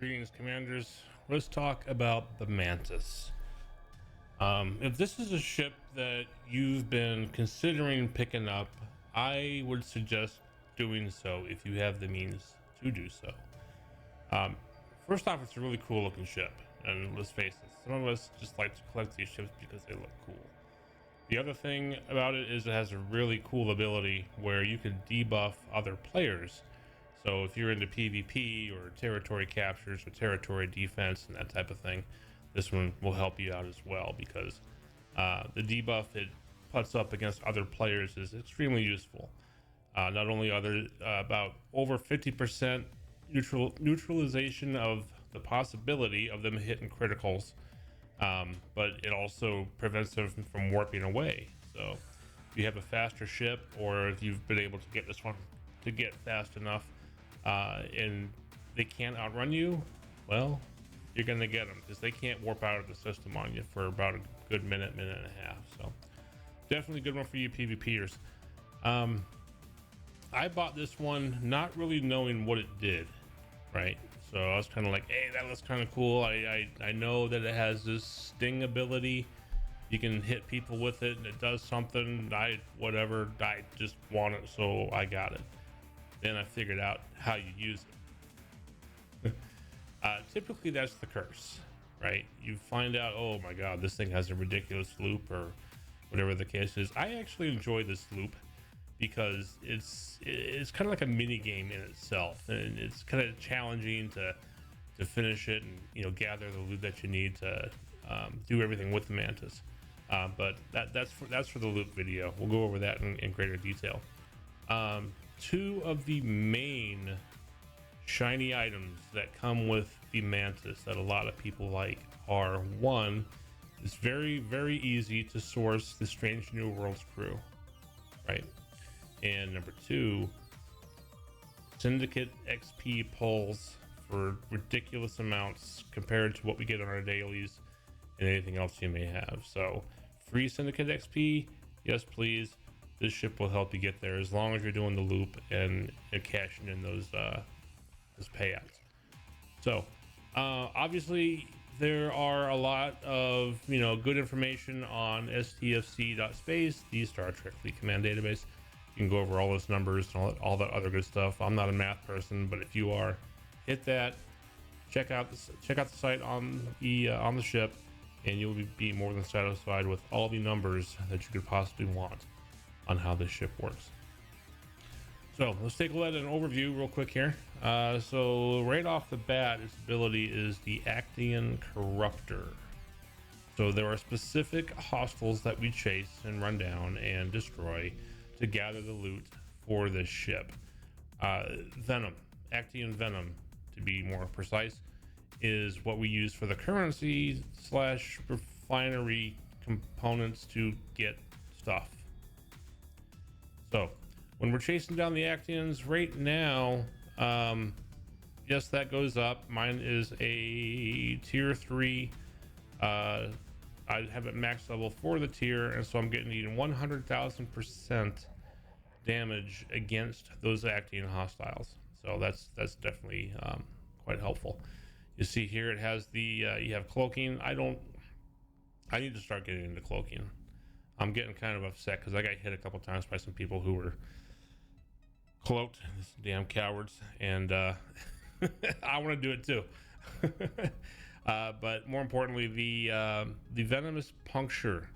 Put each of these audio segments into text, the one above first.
Greetings, commanders. Let's talk about the Mantis. If this is a ship that you've been considering picking up, I would suggest doing so if you have the means to do so. Um, First off, it's a really cool looking ship, and let's face it, some of us just like to collect these ships because they look cool. The other thing about it is it has a really cool ability where you can debuff other players. So if you're into PvP or territory captures or territory defense and that type of thing, this one will help you out as well because the debuff it puts up against other players is extremely useful. Not only are there about over 50% neutralization of the possibility of them hitting criticals, but it also prevents them from warping away. So if you have a faster ship, or if you've been able to get this one to get fast enough, and they can't outrun you, well, you're gonna get them because they can't warp out of the system on you for about a good minute and a half. So definitely a good one for you PvPers. I bought this one not really knowing what it did, right? So I was kind of like, hey, that looks kind of cool. I know that it has this sting ability. You can hit people with it and it does something. I just want it, so I got it. Then I figured out how you use it. Typically that's the curse, right? You find out, oh my god, this thing has a ridiculous loop or whatever the case is. I actually enjoy this loop because it's kind of like a mini game in itself, and it's kind of challenging to finish it and, you know, gather the loot that you need to do everything with the Mantis. But that's for the loop video. We'll go over that in greater detail. Two of the main shiny items that come with the Mantis that a lot of people like are, one, it's very easy to source the Strange New Worlds crew, right? And number two, Syndicate XP pulls for ridiculous amounts compared to what we get on our dailies and anything else you may have. So free Syndicate XP, yes please. This ship will help you get there as long as you're doing the loop and cashing in those payouts. So obviously there are a lot of, you know, good information on stfc.space, the Star Trek Fleet Command database. You can go over all those numbers and all that other good stuff. I'm not a math person, but if you are, hit that. Check out the site on the ship, and you'll be more than satisfied with all the numbers that you could possibly want on how this ship works. So let's take a look at an overview real quick here. So right off the bat, its ability is the Actian Corruptor. So there are specific hostiles that we chase and run down and destroy to gather the loot for this ship. Venom, Actian Venom, to be more precise, is what we use for the currency / refinery components to get stuff. So when we're chasing down the Actians right now, yes, that goes up. Mine is a tier 3. I have it max level for the tier, and so I'm getting 100,000% damage against those Actian hostiles. So that's definitely quite helpful. You see here it has the you have cloaking. I need to start getting into cloaking. I'm getting kind of upset because I got hit a couple times by some people who were cloaked, these damn cowards, and I want to do it too. But more importantly, the venomous puncture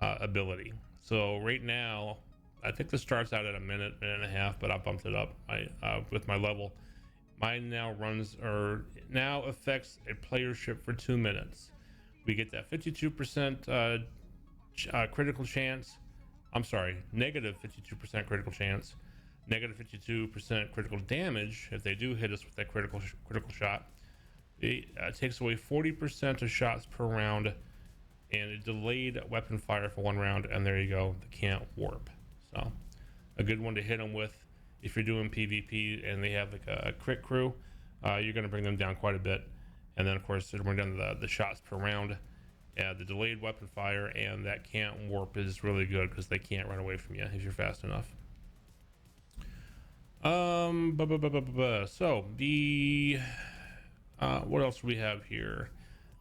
ability. So right now, I think this starts out at a minute and a half, but I bumped it up with my level. Mine now affects a player ship for 2 minutes. We get that 52% critical chance. I'm sorry, negative 52% critical chance, negative 52% critical damage if they do hit us with that critical shot. It takes away 40% of shots per round, and a delayed weapon fire for 1 round, and there you go, they can't warp. So a good one to hit them with if you're doing PvP and they have like a crit crew. You're going to bring them down quite a bit, and then of course it'll bring down the shots per round. The delayed weapon fire and that can't warp is really good because they can't run away from you if you're fast enough. So the What else do we have here?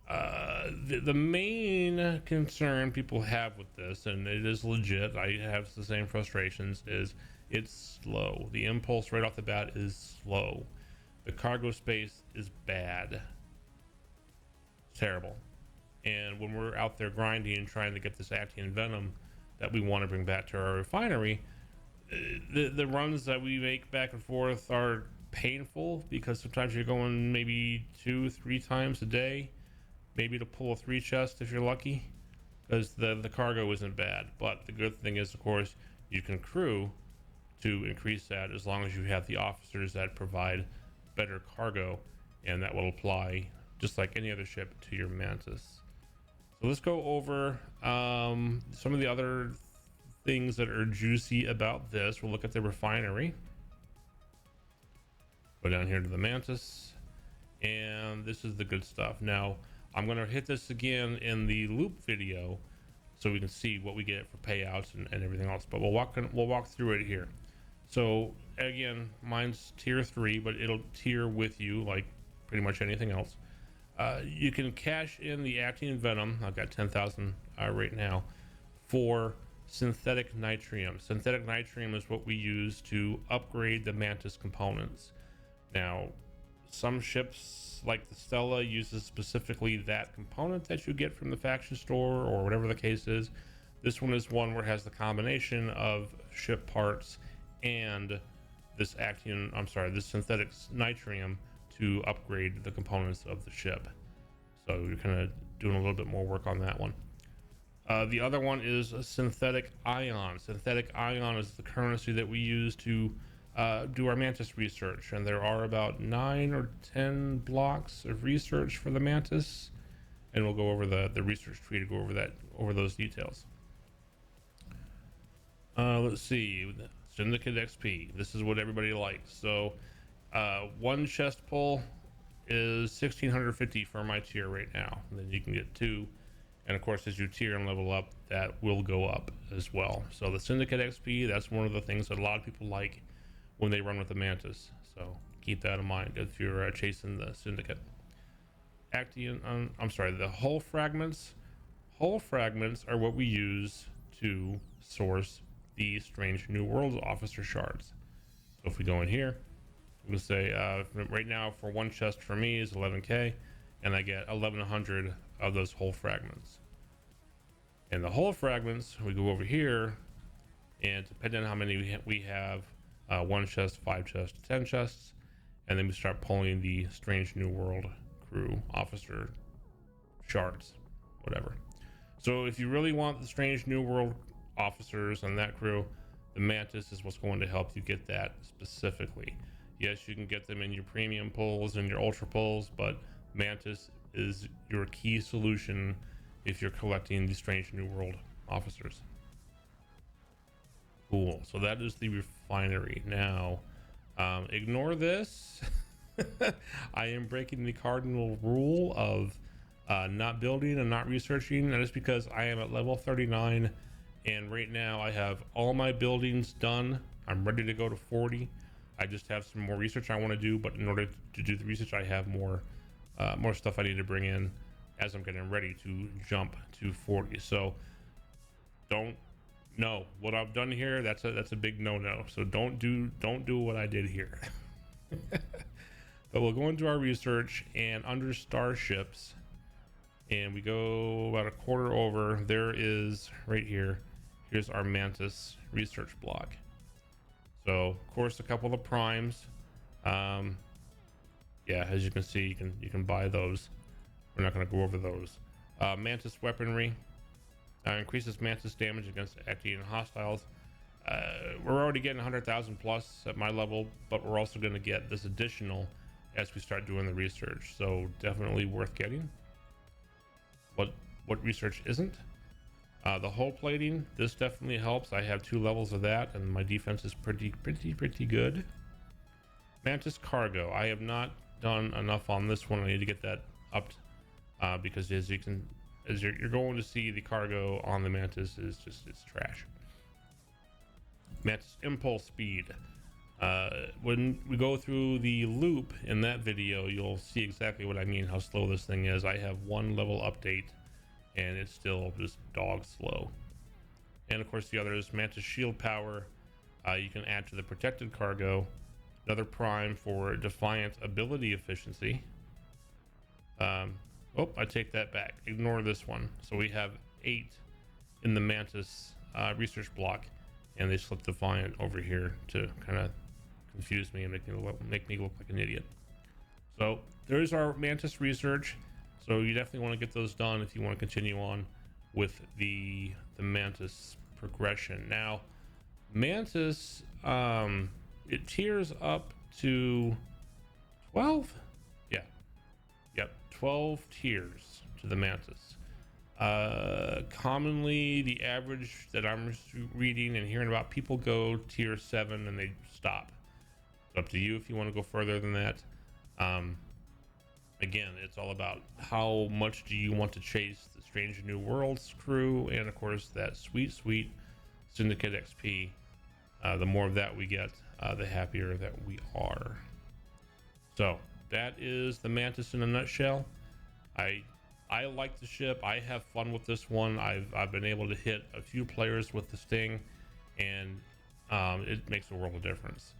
The main concern people have with this, and it is legit, I have the same frustrations, is it's slow. The impulse right off the bat is slow. The cargo space is bad. It's terrible. And when we're out there grinding and trying to get this Actian Venom that we want to bring back to our refinery, the runs that we make back and forth are painful, because sometimes you're going maybe 2-3 times a day, maybe to pull a 3 chest if you're lucky, because the cargo isn't bad. But the good thing is, of course, you can crew to increase that as long as you have the officers that provide better cargo, and that will apply just like any other ship to your Mantis. So let's go over some of the other things that are juicy about this. We'll look at the refinery, go down here to the Mantis, and this is the good stuff. Now I'm going to hit this again in the loop video so we can see what we get for payouts and everything else, but we'll walk through it here. So again, mine's tier 3, but it'll tier with you like pretty much anything else. You can cash in the Actian Venom. I've got 10,000 right now for synthetic nitrium. Synthetic nitrium is what we use to upgrade the Mantis components. Now, some ships like the Stella uses specifically that component that you get from the faction store or whatever the case is. This one is one where it has the combination of ship parts and this this synthetic nitrium to upgrade the components of the ship. So you're kind of doing a little bit more work on that one. The other one is a synthetic ion. Synthetic ion is the currency that we use to do our Mantis research, and there are about 9 or 10 blocks of research for the Mantis, and we'll go over the research tree to go over those details. Let's see, Syndicate XP. This is what everybody likes. So one chest pull is 1650 for my tier right now, and then you can get 2, and of course as you tier and level up, that will go up as well. So the Syndicate XP, that's one of the things that a lot of people like when they run with the Mantis, so keep that in mind if you're chasing the Syndicate. The hull fragments. Hull fragments are what we use to source the Strange New Worlds officer shards. So if we go in here, I'm gonna say right now for one chest for me is 11k, and I get 1100 of those hull fragments. And the hull fragments, we go over here, and depending on how many we have, 1 chest, 5 chests, 10 chests, and then we start pulling the Strange New World crew officer shards, whatever. So if you really want the Strange New World officers and that crew, the Mantis is what's going to help you get that specifically. Yes, you can get them in your premium pulls and your ultra pulls, but Mantis is your key solution if you're collecting the Strange New World officers. Cool. So that is the refinery. Now, ignore this. I am breaking the cardinal rule of not building and not researching. That is because I am at level 39, and right now I have all my buildings done. I'm ready to go to 40. I just have some more research I want to do, but in order to do the research, I have more stuff I need to bring in as I'm getting ready to jump to 40. So no, what I've done here, that's a big no. So don't do what I did here. But we'll go into our research, and under starships, and we go about a quarter over, there is right here, here's our Mantis research block. So of course a couple of primes, yeah, as you can see, you can buy those. We're not going to go over those. Mantis weaponry increases Mantis damage against Actian hostiles. We're already getting 100,000 plus at my level, but we're also going to get this additional as we start doing the research, so definitely worth getting. What research isn't? The hull plating, this definitely helps. I have 2 levels of that, and my defense is pretty good. Mantis cargo, I have not done enough on this one. I need to get that upped, because as you're going to see, the cargo on the Mantis is it's trash. Mantis impulse speed. When we go through the loop in that video, you'll see exactly what I mean, how slow this thing is. I have 1 level update and it's still just dog slow. And of course the other is Mantis shield power. You can add to the protected cargo. Another prime for defiant ability efficiency. Oh, I take that back. Ignore this one. So we have 8 in the Mantis research block, and they slipped defiant over here to kind of confuse me and make me look like an idiot. So there's our Mantis research. So you definitely want to get those done if you want to continue on with the Mantis progression. Now, Mantis, it tiers up to 12. Yep, 12 tiers to the Mantis. Commonly the average that I'm reading and hearing about, people go tier 7 and they stop. It's up to you if you want to go further than that. Again, it's all about how much do you want to chase the Strange New Worlds crew, and of course that sweet Syndicate XP. The more of that we get, the happier that we are. So that is the Mantis in a nutshell. I like the ship. I have fun with this one. I've been able to hit a few players with the Sting, and it makes a world of difference.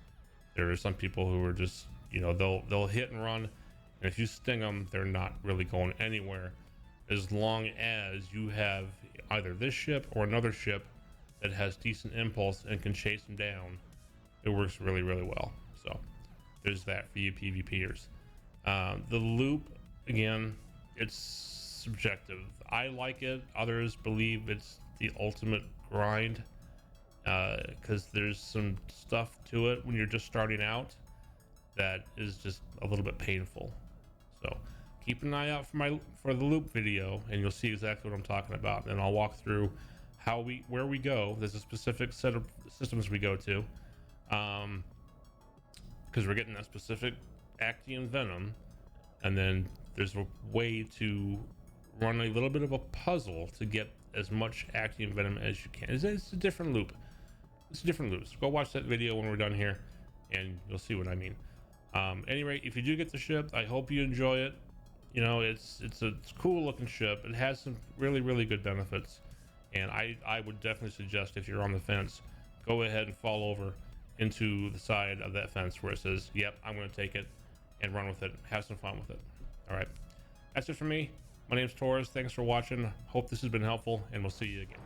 There are some people who are just, you know, they'll hit and run, and if you sting them, they're not really going anywhere, as long as you have either this ship or another ship that has decent impulse and can chase them down. It works really well. So there's that for you PvPers. The loop, again, it's subjective. I like it. Others believe it's the ultimate grind, because there's some stuff to it when you're just starting out that is just a little bit painful. So keep an eye out for the loop video, and you'll see exactly what I'm talking about. And I'll walk through where we go. There's a specific set of systems we go to, because we're getting that specific Actium Venom, and then there's a way to run a little bit of a puzzle to get as much Actium Venom as you can. It's a different loop. It's a different loop. So go watch that video when we're done here, and you'll see what I mean. Anyway, if you do get the ship, I hope you enjoy it. You know, it's a cool looking ship. It has some really good benefits, and I would definitely suggest, if you're on the fence, go ahead and fall over into the side of that fence where it says, yep, I'm going to take it, and run with it. Have some fun with it. All right, that's it for me. My name's Torres. Thanks for watching. Hope this has been helpful, and we'll see you again.